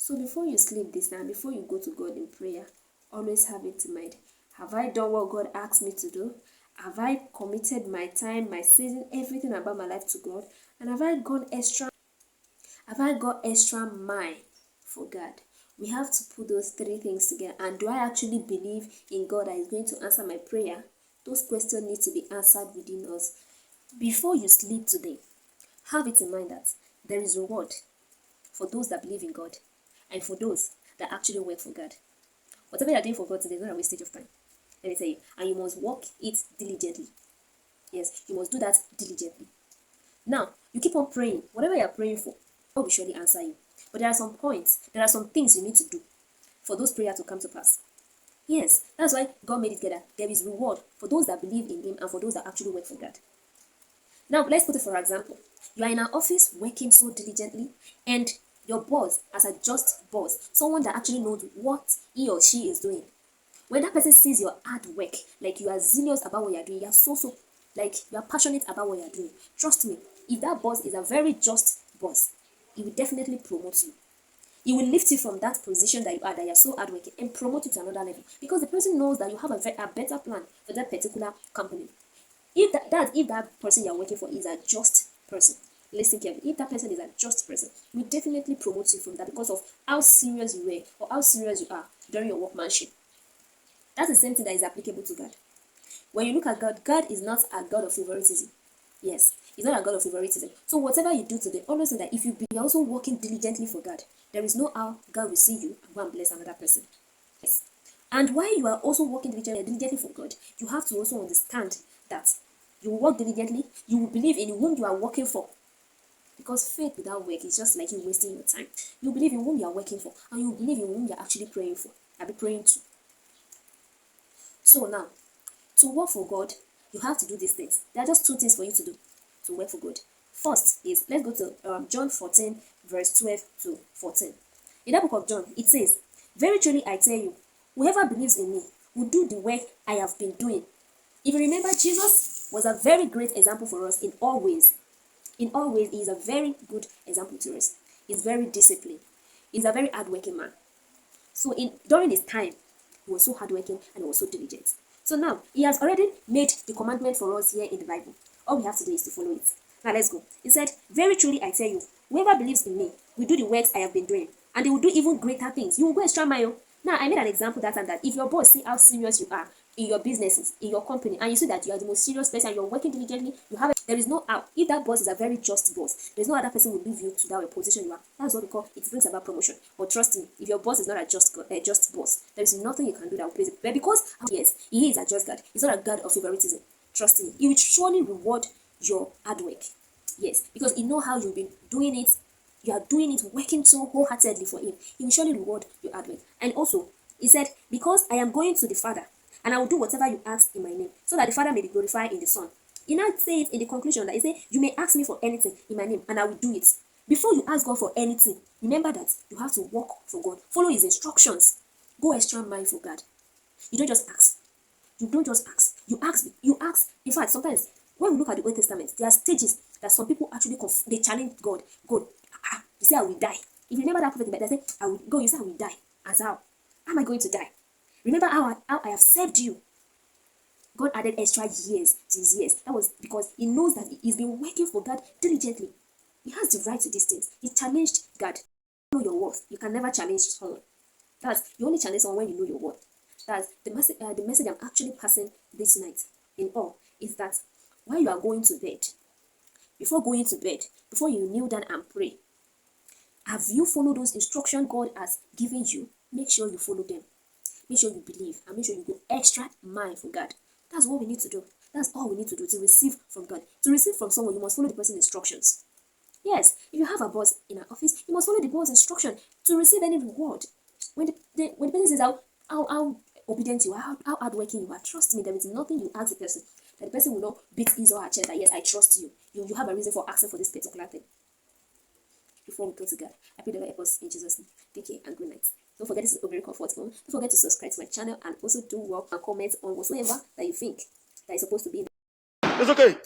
So before you sleep this night, before you go to God in prayer, always have it in mind. Have I done what God asked me to do? Have I committed my time, my season, everything about my life to God? And have I got extra mile for God? We have to put those three things together. And do I actually believe in God that is going to answer my prayer? Those questions need to be answered within us. Before you sleep today, have it in mind that there is reward for those that believe in God and for those that actually work for God. Whatever you're doing for God today is not a wastage of time. Let me tell you. And you must work it diligently. Yes, you must do that diligently. Now, you keep on praying. Whatever you're praying for, God will surely answer you. But there are some points, there are some things you need to do for those prayers to come to pass. Yes, that's why God made it together. There is reward for those that believe in Him and for those that actually work for God. Now, let's put it for example. You are in an office working so diligently, and your boss, as a just boss, someone that actually knows what he or she is doing. When that person sees your hard work, like you are zealous about what you are doing, you are like you are passionate about what you are doing. Trust me, if that boss is a very just boss, he will definitely promote you. He will lift you from that position that you are so hardworking, and promote you to another level, because the person knows that you have a better plan for that particular company. If that person you're working for is a just person, listen carefully. If that person is a just person, we definitely promote you from that because of how serious you were or how serious you are during your workmanship. That's the same thing that is applicable to God. When you look at God, God is not a God of favoritism. Yes, He's not a God of favoritism. So whatever you do today, always know that if you be also working diligently for God, there is no how God will see you and go and bless another person. Yes. And while you are also working diligently for God, you have to also understand that you will work diligently, you will believe in whom you are working for. Because faith without work is just like you wasting your time. You believe in whom you are working for, and you believe in whom you are actually praying for. I'll be praying to. So now, to work for God, you have to do these things. There are just two things for you to do to work for God. First is, let's go to John 14, verse 12 to 14. In that book of John, it says, "Very truly I tell you, whoever believes in me will do the work I have been doing." If you remember, Jesus was a very great example for us in all ways. In all ways, he is a very good example to us. He's very disciplined. He's a very hardworking man. So during his time, he was so hardworking and he was so diligent. So now, he has already made the commandment for us here in the Bible. All we have to do is to follow it. Now let's go. He said, "Very truly I tell you, whoever believes in me will do the works I have been doing, and they will do even greater things." You will go extra mile. Now, I made an example that time that if your boss see how serious you are in your businesses, in your company, and you see that you are the most serious person, you're working diligently, there is no how. If that boss is a very just boss, there's no other person will leave you to that position you are. That's what we call it brings about promotion. But trust me, if your boss is not a just boss, there is nothing you can do that will praise it. But because yes, he is a just God, he's not a God of favoritism. Trust me, he will surely reward your hard work. Yes, because he know how you've been doing it. You are doing it, working so wholeheartedly for him. He will surely reward your hard work. And also, he said, "Because I am going to the Father, and I will do whatever you ask in my name, so that the Father may be glorified in the Son." He now says in the conclusion that he said, "You may ask me for anything in my name, and I will do it." Before you ask God for anything, remember that you have to work for God. Follow his instructions. Go extra mile for God. You don't just ask. You don't just ask. You ask. You ask. In fact, sometimes when we look at the Old Testament, there are stages that some people actually they challenge God. God, you say I will die. If you remember that prophet, they say, "I will go." You say I will die. As how? How am I going to die? Remember how I have served you. God added extra years to his years. That was because he knows that he's been working for God diligently. He has the right to these things. He challenged God. You know your worth. You can never challenge someone. You only challenge someone when you know your worth. That's the message. The message I'm actually passing this night in all is that while you are going to bed, before going to bed, before you kneel down and pray, have you followed those instructions God has given you? Make sure you follow them. Make sure you believe, and make sure you go extra mile for God. That's what we need to do. That's all we need to do to receive from God. To receive from someone, you must follow the person's instructions. Yes, if you have a boss in an office, you must follow the boss's instruction to receive any reward. When the person says how obedient you are, how hardworking you are, trust me, there is nothing you ask the person that the person will not beat his or her chest that yes, I trust you. You have a reason for asking for this particular thing. Before we go to God, I pray that God help us in Jesus' name. Take care and good night. Don't forget, this is Oberi Comfort Zone. Don't forget to subscribe to my channel and also do work and comment on whatsoever that you think that is supposed to be in. It's okay.